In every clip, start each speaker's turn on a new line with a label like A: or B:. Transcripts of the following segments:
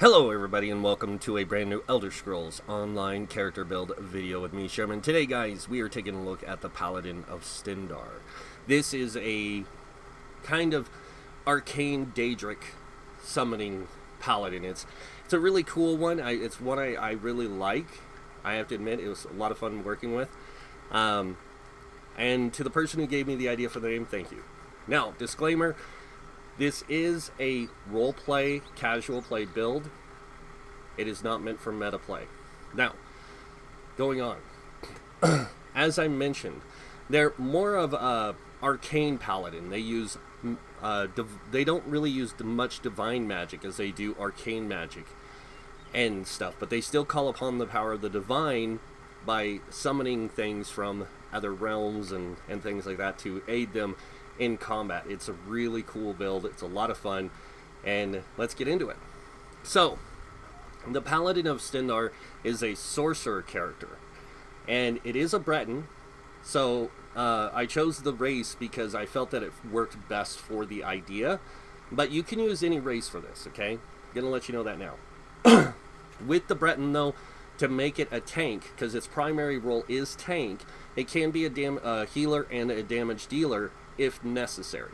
A: Hello everybody and welcome to a brand new Elder Scrolls Online character build video with me, Sherman. Today guys, we are taking a look at the Paladin of Stendar. This is a kind of arcane Daedric summoning paladin. It's a really cool one. It's one I really like. I have to admit, it was a lot of fun working with. And to the person who gave me the idea for the name, thank you. Now, disclaimer, this is a roleplay, casual play build. It is not meant for meta play. Now, going on. As I mentioned, they're more of a arcane paladin. They use, they don't really use much divine magic as they do arcane magic and stuff, but they still call upon the power of the divine by summoning things from other realms and things like that to aid them in combat. It's a really cool build. It's a lot of fun, and let's get into it. So, the Paladin of Stendar is a sorcerer character, and it is a Breton. So I chose the race because I felt that it worked best for the idea, but you can use any race for this. Okay, I'm gonna let you know that now. With the Breton though, to make it a tank, because its primary role is tank, it can be a healer and a damage dealer if necessary.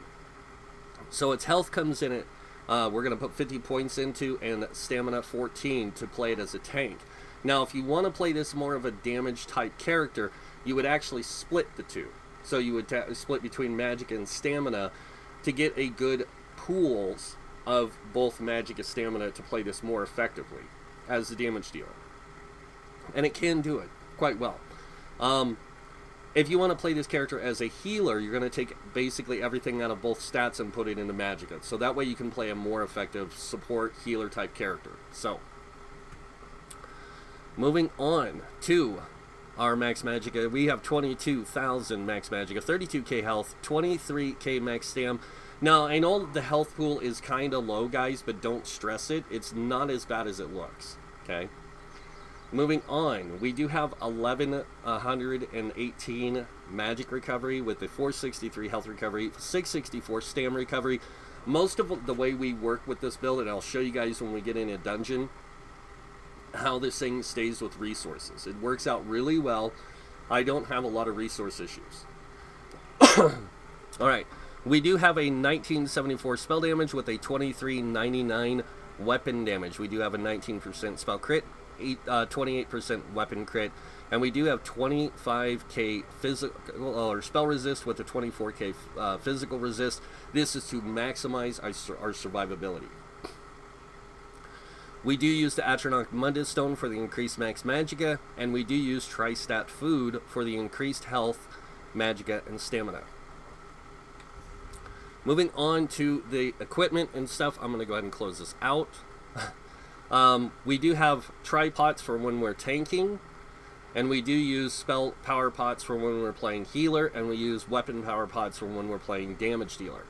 A: So its health comes in it. We're going to put 50 points into, and stamina 14 to play it as a tank. Now, if you want to play this more of a damage type character, you would actually split the two. So you would split between magic and stamina to get a good pools of both magic and stamina to play this more effectively as a damage dealer. And it can do it quite well. If you want to play this character as a healer, you're going to take basically everything out of both stats and put it into Magicka. So that way you can play a more effective support healer type character. So, moving on to our max Magicka. We have 22,000 max Magicka, 32k health, 23k max stam. Now, I know the health pool is kind of low, guys, but don't stress it. It's not as bad as it looks, okay? Moving on, we do have 1118 magic recovery with a 463 health recovery, 664 stam recovery. Most of the way we work with this build, and I'll show you guys when we get in a dungeon, how this thing stays with resources. It works out really well. I don't have a lot of resource issues. Alright, we do have a 1974 spell damage with a 2399 weapon damage. We do have a 19% spell crit, 28% weapon crit, and we do have 25k physical or spell resist with a 24k physical resist. This is to maximize our survivability. We do use the Atronach Mundus Stone for the increased max Magicka, and we do use Tri-Stat Food for the increased health, Magicka, and stamina. Moving on to the equipment and stuff, I'm going to go ahead and close this out. We do have tripods for when we're tanking, and we do use spell power pots for when we're playing healer, and we use weapon power pots for when we're playing damage dealer.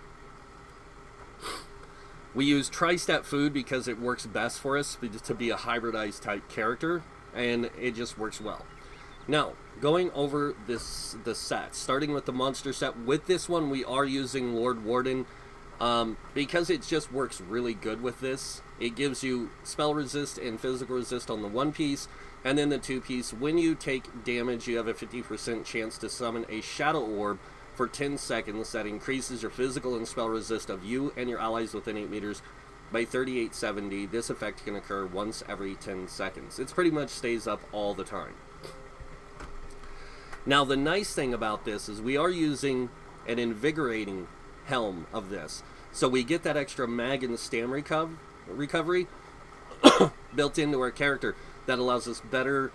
A: We use Tri-Stat Food because it works best for us to be a hybridized type character, and it just works well. Now, going over the sets, starting with the monster set. With this one, we are using Lord Warden. Because it just works really good with this. It gives you spell resist and physical resist on the one piece, and then the two piece. When you take damage, you have a 50% chance to summon a shadow orb for 10 seconds that increases your physical and spell resist of you and your allies within 8 meters by 3870. This effect can occur once every 10 seconds. It pretty much stays up all the time. Now, the nice thing about this is we are using an invigorating helm of this, so we get that extra mag and stam recovery built into our character that allows us better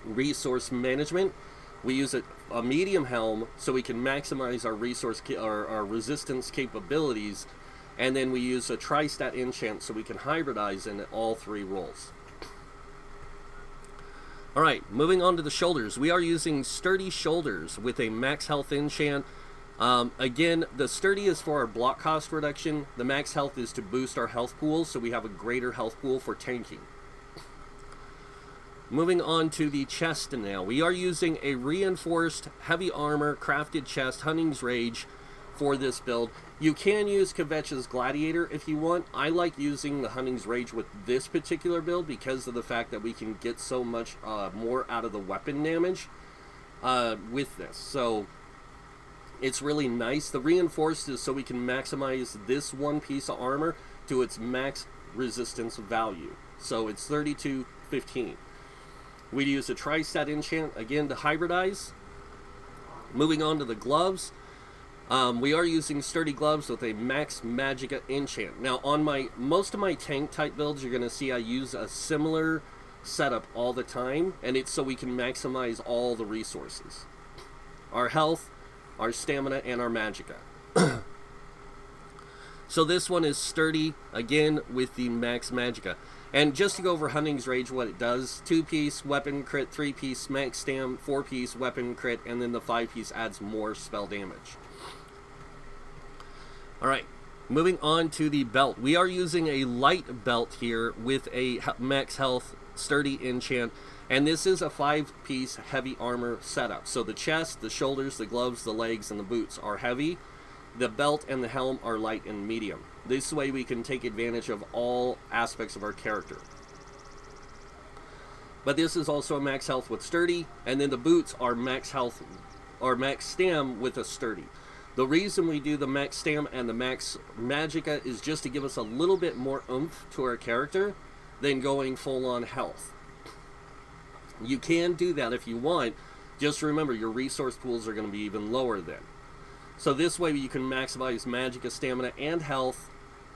A: resource management. We use a medium helm so we can maximize our resistance capabilities, and then we use a Tri-Stat enchant so we can hybridize in all three roles. Alright, moving on to the shoulders. We are using sturdy shoulders with a max health enchant. Again, the sturdy is for our block cost reduction. The max health is to boost our health pool, so we have a greater health pool for tanking. Moving on to the chest now. We are using a reinforced heavy armor crafted chest, Hunting's Rage, for this build. You can use Kvetch's Gladiator if you want. I like using the Hunting's Rage with this particular build because of the fact that we can get so much more out of the weapon damage with this. So it's really nice. The Reinforced is so we can maximize this one piece of armor to its max resistance value. So it's 3215. We use a Tri-Stat enchant again to hybridize. Moving on to the gloves. We are using sturdy gloves with a max magicka enchant. Now on most of my tank type builds, you're going to see I use a similar setup all the time, and it's so we can maximize all the resources. Our health, our stamina, and our magicka. So this one is sturdy, again, with the max magicka. And just to go over Hunting's Rage, what it does, 2-piece weapon crit, 3-piece max stam, 4-piece weapon crit, and then the 5-piece adds more spell damage. Alright, moving on to the belt. We are using a light belt here with a max health, sturdy enchant, and this is a 5-piece heavy armor setup. So the chest, the shoulders, the gloves, the legs, and the boots are heavy. The belt and the helm are light and medium. This way we can take advantage of all aspects of our character. But this is also a max health with sturdy, and then the boots are max health or max stam with a sturdy. The reason we do the max stam and the max magicka is just to give us a little bit more oomph to our character than going full on health. You can do that if you want. Just remember your resource pools are going to be even lower then. So this way you can maximize magicka, stamina, and health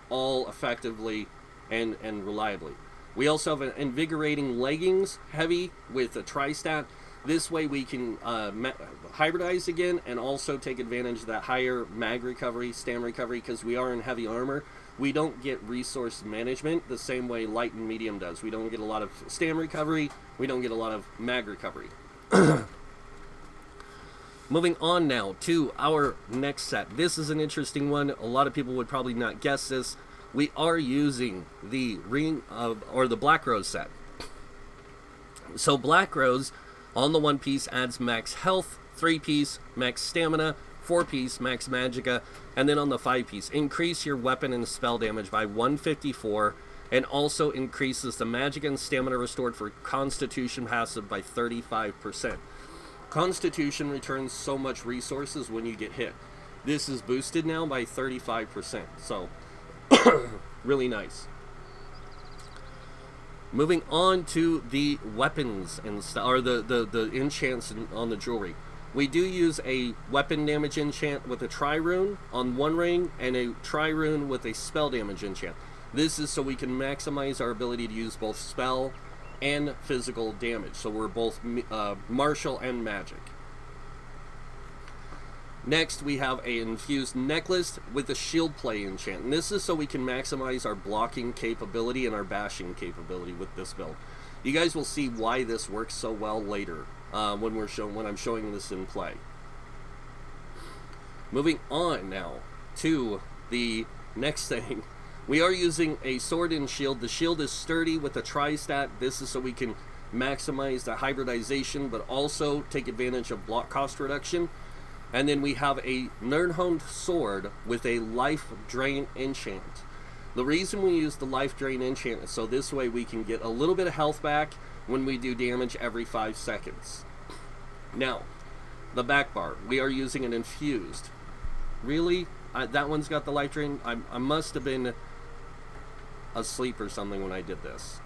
A: all effectively and reliably. We also have an invigorating leggings, heavy, with a Tri-Stat. This way we can hybridize again and also take advantage of that higher mag recovery, stam recovery, because we are in heavy armor. We don't get resource management the same way light and medium does. We don't get a lot of stam recovery. We don't get a lot of mag recovery. Moving on now to our next set. This is an interesting one. A lot of people would probably not guess this. We are using the the Black Rose set. So Black Rose on the 1-piece adds max health, 3-piece max stamina, 4-piece max magicka, and then on the 5-piece increase your weapon and spell damage by 154, and also increases the magic and stamina restored for Constitution passive by 35%. Constitution returns so much resources when you get hit. This is boosted now by 35%, so really nice. Moving on to the weapons and or the enchants on the jewelry. We do use a weapon damage enchant with a tri-rune on one ring and a tri-rune with a spell damage enchant. This is so we can maximize our ability to use both spell and physical damage. So we're both martial and magic. Next, we have a infused necklace with a shield play enchant. And this is so we can maximize our blocking capability and our bashing capability with this build. You guys will see why this works so well later when I'm showing this in play. Moving on now to the next thing. We are using a sword and shield. The shield is sturdy with a Tri-Stat. This is so we can maximize the hybridization, but also take advantage of block cost reduction. And then we have a Nirnhoned sword with a life drain enchant. The reason we use the life drain enchant is so this way we can get a little bit of health back when we do damage every 5 seconds. Now, the back bar. We are using an infused. Really? That one's got the life drain? I must have been asleep or something when I did this.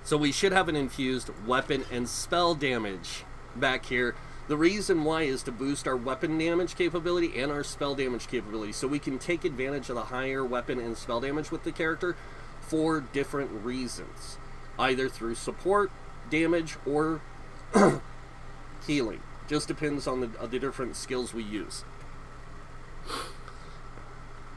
A: So we should have an infused weapon and spell damage back here. The reason why is to boost our weapon damage capability and our spell damage capability, so we can take advantage of the higher weapon and spell damage with the character for different reasons, either through support, damage, or healing. Just depends on the different skills we use.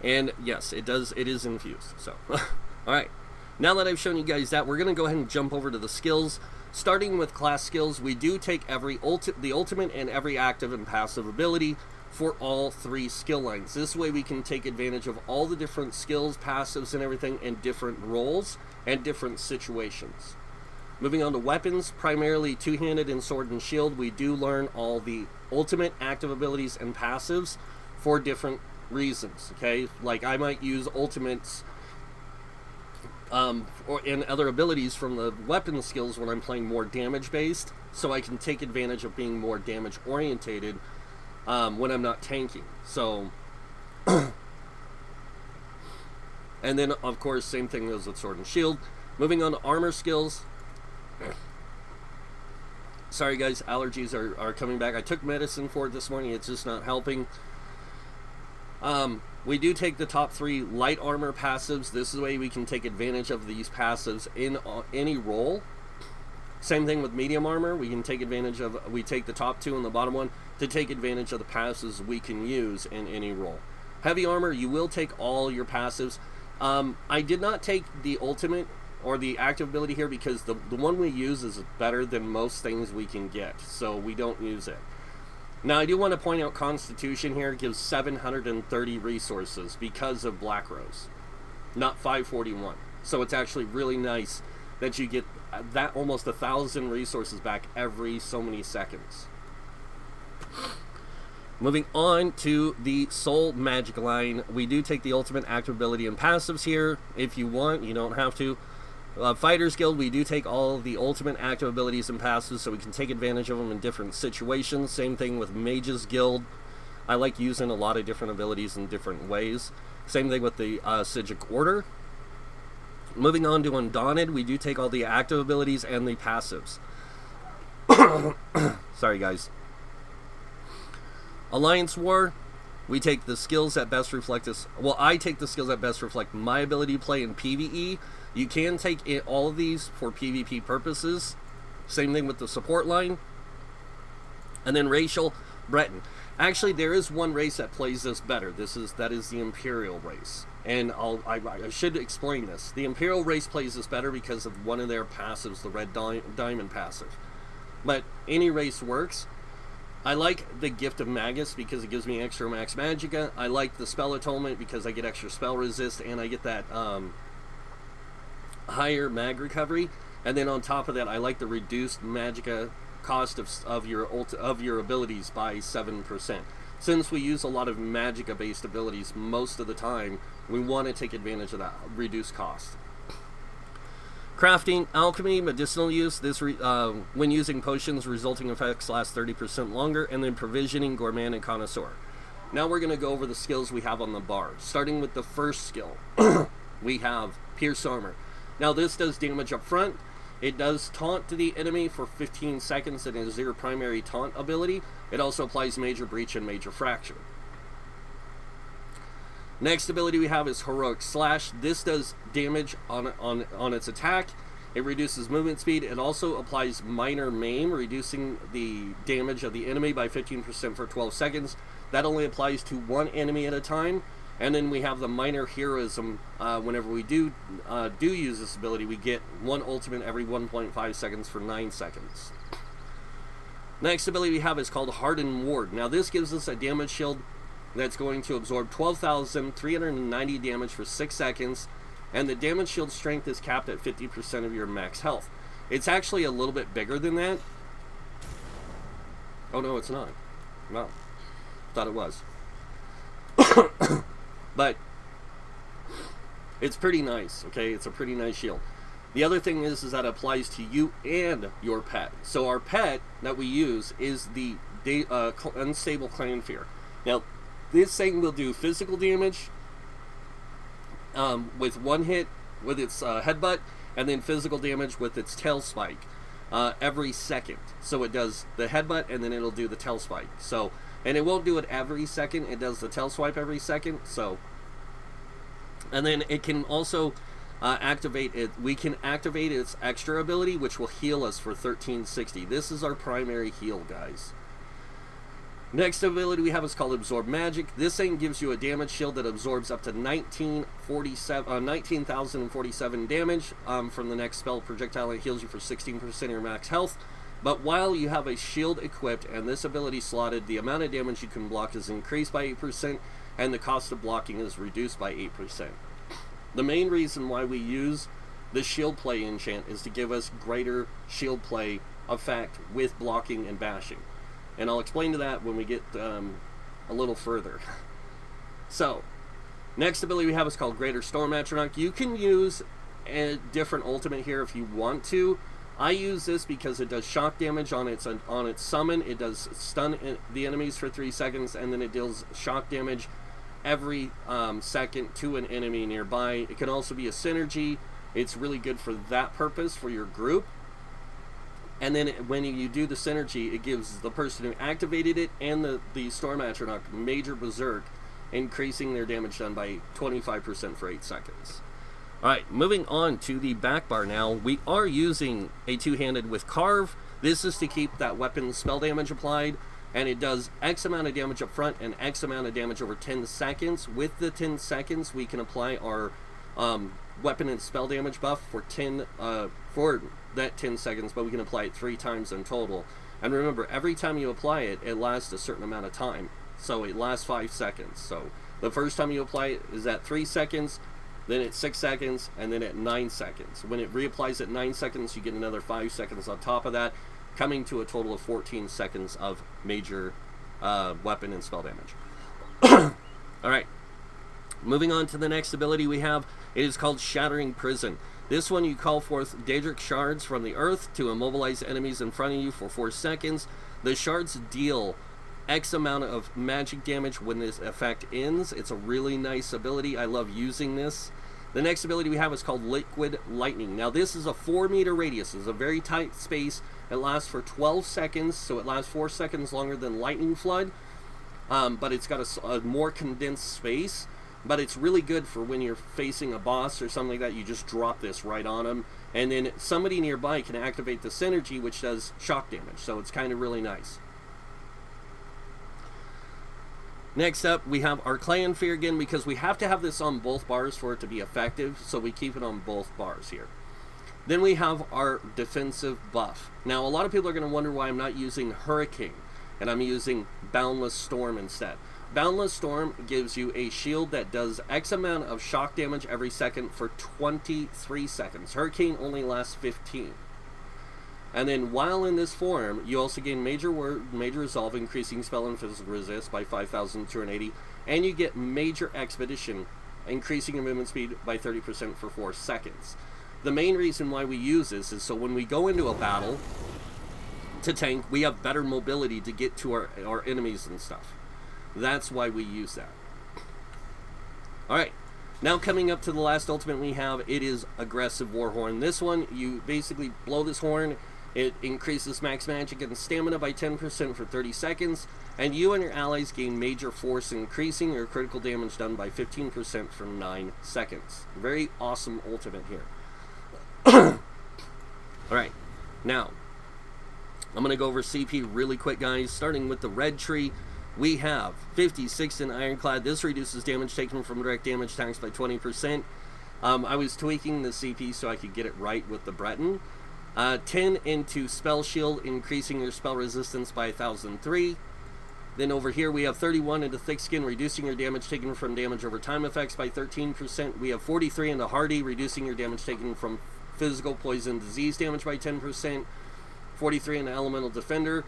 A: And yes, it is infused. So, all right. Now that I've shown you guys that, we're going to go ahead and jump over to the skills. Starting with class skills, we do take the ultimate and every active and passive ability for all 3 skill lines. This way we can take advantage of all the different skills, passives, and everything in different roles and different situations. Moving on to weapons, primarily two-handed and sword and shield, we do learn all the ultimate active abilities and passives for different reasons, okay? Like, I might use ultimates and other abilities from the weapon skills when I'm playing more damage-based, so I can take advantage of being more damage-orientated when I'm not tanking. So, and then, of course, same thing goes with sword and shield. Moving on to armor skills. Sorry guys, allergies are coming back. I took medicine for it this morning. It's just not helping. We do take the top 3 light armor passives. This is the way we can take advantage of these passives in any role. Same thing with medium armor. We can take advantage of, we take the top 2 and the bottom 1 to take advantage of the passives we can use in any role. Heavy armor, you will take all your passives. I did not take the ultimate or the active ability here because the one we use is better than most things we can get, so we don't use it. Now, I do want to point out Constitution here gives 730 resources because of Black Rose, not 541. So it's actually really nice that you get that almost 1,000 resources back every so many seconds. Moving on to the Soul Magic line, we do take the ultimate active ability and passives here. If you want, you don't have to. Fighters Guild, we do take all of the ultimate active abilities and passives so we can take advantage of them in different situations. Same thing with Mages Guild. I like using a lot of different abilities in different ways. Same thing with the Psijic Order. Moving on to Undaunted, we do take all the active abilities and the passives. Sorry guys. Alliance War, we take the skills that best reflect us. Well, I take the skills that best reflect my ability to play in PvE. You can take all of these for PvP purposes. Same thing with the support line. And then racial, Breton. Actually, there is one race that plays this better. That is the Imperial race. And I should explain this. The Imperial race plays this better because of one of their passives, the Red Diamond passive. But any race works. I like the Gift of Magus because it gives me extra max magicka. I like the Spell Atonement because I get extra spell resist and I get that higher mag recovery. And then on top of that, I like the reduced magicka cost of your abilities by 7%. Since we use a lot of magicka based abilities most of the time, we want to take advantage of that reduced cost. Crafting, alchemy, medicinal use. This when using potions, resulting effects last 30% longer. And then provisioning, gourmand, and connoisseur. Now we're going to go over the skills we have on the bar. Starting with the first skill, we have Pierce Armor. Now this does damage up front. It does taunt to the enemy for 15 seconds and is your primary taunt ability. It also applies Major Breach and Major Fracture. Next ability we have is Heroic Slash. This does damage on its attack. It reduces movement speed. It also applies Minor Maim, reducing the damage of the enemy by 15% for 12 seconds. That only applies to one enemy at a time. And then we have the Minor Heroism. Whenever we do use this ability, we get one ultimate every 1.5 seconds for 9 seconds. Next ability we have is called Hardened Ward. Now this gives us a damage shield that's going to absorb 12,390 damage for 6 seconds, and the damage shield strength is capped at 50% of your max health. It's actually a little bit bigger than that. Oh no, it's not. Well, thought it was. But it's pretty nice, okay? It's a pretty nice shield. The other thing is that it applies to you and your pet. So our pet that we use is the Unstable Clan Fear. Now, this thing will do physical damage with one hit with its headbutt, and then physical damage with its tail spike every second. So it does the headbutt, and then it'll do the tail spike. So, and it won't do it every second. It does the tail swipe every second. So, and then it can also activate it. We can activate its extra ability, which will heal us for 1360. This is our primary heal, guys. Next ability we have is called Absorb Magic. This thing gives you a damage shield that absorbs up to 19,047 damage from the next spell projectile. It heals you for 16% of your max health. But while you have a shield equipped and this ability slotted, the amount of damage you can block is increased by 8%, and the cost of blocking is reduced by 8%. The main reason why we use the shield play enchant is to give us greater shield play effect with blocking and bashing. And I'll explain to that when we get a little further. So, next ability we have is called Greater Storm Atronach. You can use a different ultimate here if you want to. I use this because it does shock damage on its summon. It does stun the enemies for 3 seconds, and then it deals shock damage every second to an enemy nearby. It can also be a synergy. It's really good for that purpose for your group. And then when you do the synergy, it gives the person who activated it and the Storm Atronach major berserk, increasing their damage done by 25% for 8 seconds. Alright, moving on to the back bar now. We are using a two-handed with Carve. This is to keep that weapon spell damage applied, and it does X amount of damage up front and X amount of damage over 10 seconds. With the 10 seconds, we can apply our weapon and spell damage buff for that 10 seconds, but we can apply it 3 times in total. And remember, every time you apply it, it lasts a certain amount of time. So it lasts 5 seconds. So the first time you apply it is at 3 seconds, then at 6 seconds, and then at 9 seconds. When it reapplies at 9 seconds, you get another 5 seconds on top of that, coming to a total of 14 seconds of major weapon and spell damage. Alright, moving on to the next ability we have. It is called Shattering Prison. This one, you call forth Daedric Shards from the earth to immobilize enemies in front of you for 4 seconds. The shards deal X amount of magic damage when this effect ends. It's a really nice ability. I love using this. The next ability we have is called Liquid Lightning. Now this is a 4-meter radius. It's a very tight space. It lasts for 12 seconds, so it lasts 4 seconds longer than Lightning Flood. But it's got a more condensed space. But it's really good for when you're facing a boss or something like that. You just drop this right on them, and then somebody nearby can activate the synergy, which does shock damage. So it's kind of really nice. Next up, we have our Clan Fear again, because we have to have this on both bars for it to be effective, so we keep it on both bars here. Then we have our defensive buff. Now, a lot of people are going to wonder why I'm not using Hurricane, and I'm using Boundless Storm instead. Boundless Storm gives you a shield that does X amount of shock damage every second for 23 seconds. Hurricane only lasts 15. And then while in this form, you also gain Major Resolve, increasing spell and physical resist by 5,280, and you get Major Expedition, increasing your movement speed by 30% for 4 seconds. The main reason why we use this is so when we go into a battle to tank, we have better mobility to get to our enemies and stuff. That's why we use that. Alright, now coming up to the last ultimate we have, it is Aggressive Warhorn. This one, you basically blow this horn. It increases max magic and stamina by 10% for 30 seconds, and you and your allies gain major force, increasing your critical damage done by 15% for 9 seconds. Very awesome ultimate here. Alright, now, I'm going to go over CP really quick, guys. Starting with the red tree, we have 56 in Ironclad. This reduces damage taken from direct damage attacks by 20%. I was tweaking the CP so I could get it right with the Breton. 10 into Spell Shield, increasing your spell resistance by 1,003. Then over here we have 31 into Thick Skin, reducing your damage taken from damage over time effects by 13%. We have 43 into Hardy, reducing your damage taken from physical, poison, disease damage by 10%. 43 into Elemental Defender,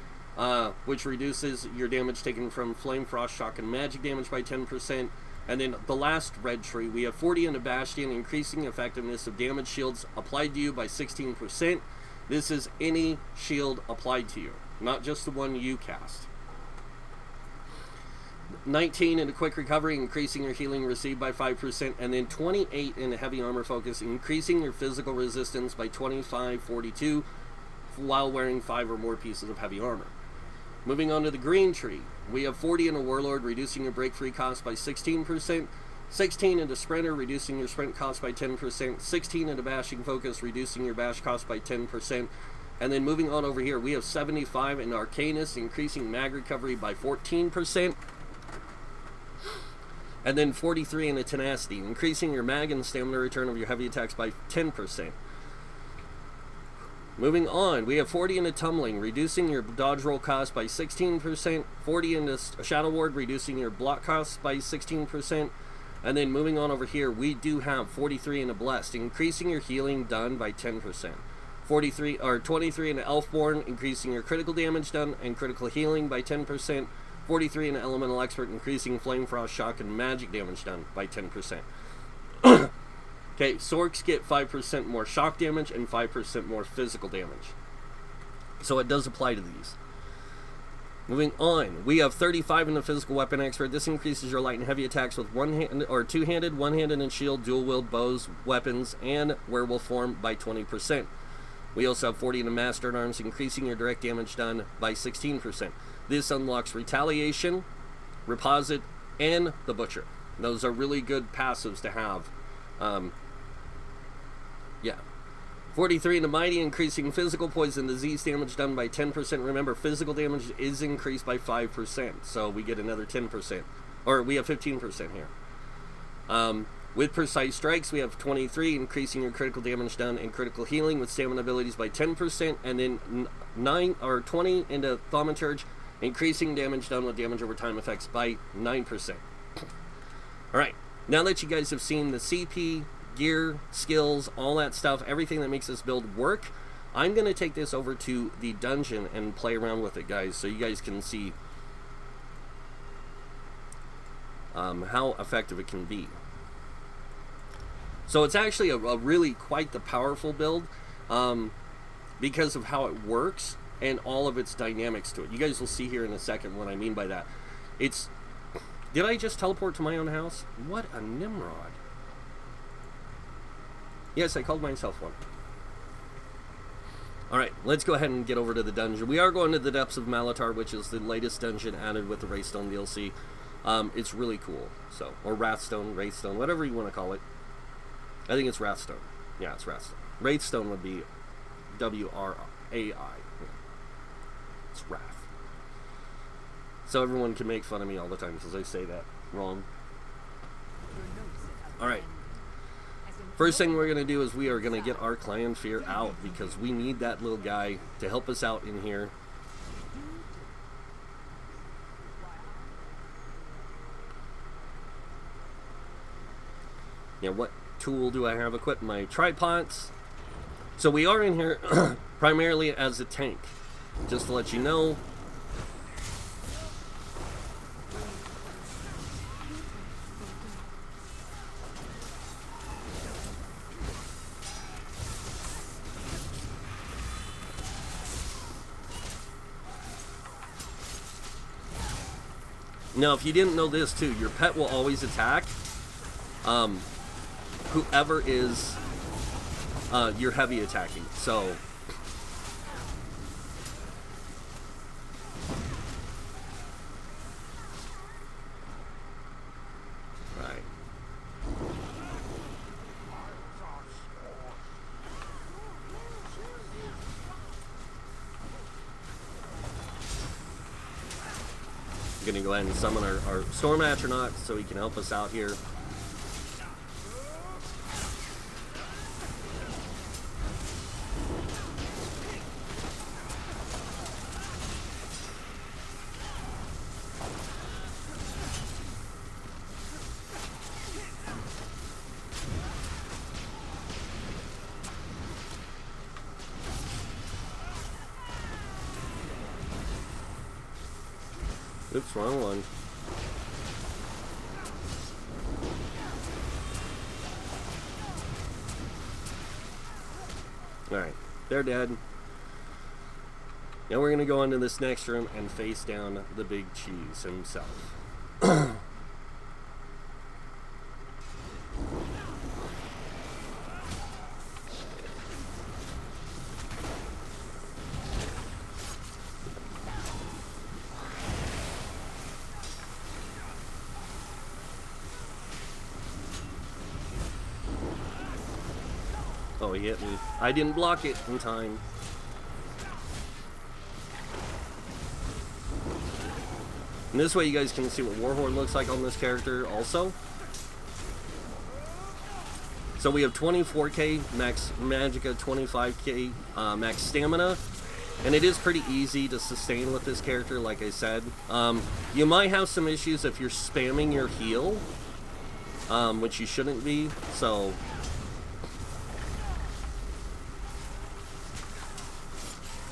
A: which reduces your damage taken from Flame, Frost, Shock, and Magic damage by 10%. And then the last red tree, we have 40 into Bastion, increasing effectiveness of damage shields applied to you by 16%. This is any shield applied to you, not just the one you cast. 19 into Quick Recovery, increasing your healing received by 5%. And then 28 into Heavy Armor Focus, increasing your physical resistance by 2542 while wearing 5 or more pieces of heavy armor. Moving on to the green tree, we have 40 into Warlord, reducing your break free cost by 16%, 16 into Sprinter, reducing your sprint cost by 10%, 16 into Bashing Focus, reducing your bash cost by 10%, and then moving on over here, we have 75 into Arcanist, increasing mag recovery by 14%, and then 43 into Tenacity, increasing your mag and stamina return of your heavy attacks by 10%. Moving on, we have 40 into Tumbling, reducing your dodge roll cost by 16%, 40 into Shadow Ward, reducing your block cost by 16%, And then moving on over here, we do have 43 in a Blessed, increasing your healing done by 10%. 43 or 23 in an Elfborn, increasing your critical damage done and critical healing by 10%. 43 in an Elemental Expert, increasing Flame Frost, Shock, and magic damage done by 10%. Okay, Sorks get 5% more shock damage and 5% more physical damage. So it does apply to these. Moving on, we have 35 in the Physical Weapon Expert. This increases your light and heavy attacks with one-handed or two-handed, one-handed and shield, dual-wield bows, weapons, and werewolf form by 20%. We also have 40 in the Master at Arms, increasing your direct damage done by 16%. This unlocks Retaliation, Reposit, and the Butcher. Those are really good passives to have. Yeah. 43 in the Mighty, increasing physical, poison, disease damage done by 10%. Remember, physical damage is increased by 5%, so we get another 10%. Or we have 15% here. With Precise Strikes, we have 23, increasing your critical damage done and critical healing with stamina abilities by 10%. And then 20 into Thaumaturge, increasing damage done with damage over time effects by 9%. Alright, now that you guys have seen the CP, gear, skills, all that stuff, everything that makes this build work, I'm going to take this over to the dungeon and play around with it, guys, so you guys can see how effective it can be. So it's actually a really quite the powerful build because of how it works and all of its dynamics to it. You guys will see here in a second what I mean by that. It's... Did I just teleport to my own house? What a Nimrod. Yes, I called myself one. Alright, let's go ahead and get over to the dungeon. We are going to the Depths of Malatar, which is the latest dungeon added with the Wraithstone DLC. It's really cool. So, or Wrathstone, Wraithstone, whatever you want to call it. I think it's Wrathstone. Yeah, it's Wrathstone. Wraithstone would be W-R-A-I. Yeah. It's Wrath. So everyone can make fun of me all the time because I say that wrong. Alright. First thing we're going to do is we are going to get our Clan Fear out because we need that little guy to help us out in here. Yeah, what tool do I have equipped? My tripods. So we are in here primarily as a tank. Just to let you know. Now, if you didn't know this too, your pet will always attack whoever is you're heavy attacking. So right. I'm gonna go ahead and summon our Storm Atronach so he can help us out here. Oops, wrong one. Alright, they're dead. Now we're going to go into this next room and face down the big cheese himself. Oh, he hit me. I didn't block it in time. And this way you guys can see what Warhorn looks like on this character also. So we have 24k max magicka, 25k max stamina. And it is pretty easy to sustain with this character, like I said. You might have some issues if you're spamming your heal. which you shouldn't be, so...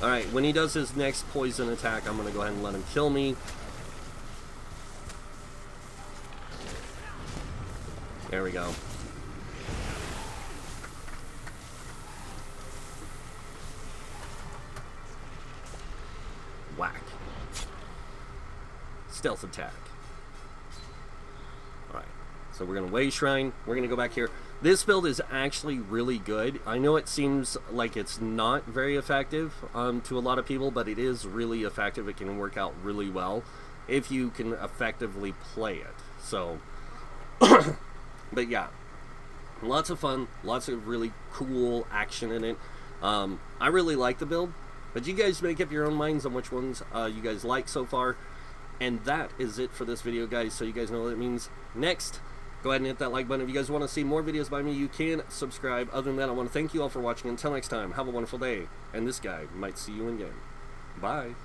A: Alright, when he does his next poison attack, I'm going to go ahead and let him kill me. There we go. Whack. Stealth attack. Alright, so we're going to Way Shrine. We're going to go back here. This build is actually really good. I know it seems like it's not very effective to a lot of people, but it is really effective. It can work out really well if you can effectively play it. So, but yeah, lots of fun, lots of really cool action in it. I really like the build, but you guys make up your own minds on which ones you guys like so far. And that is it for this video, guys, so you guys know what it means. Next, go ahead and hit that like button. If you guys want to see more videos by me, you can subscribe. Other than that, I want to thank you all for watching. Until next time, have a wonderful day. And this guy might see you in game. Bye.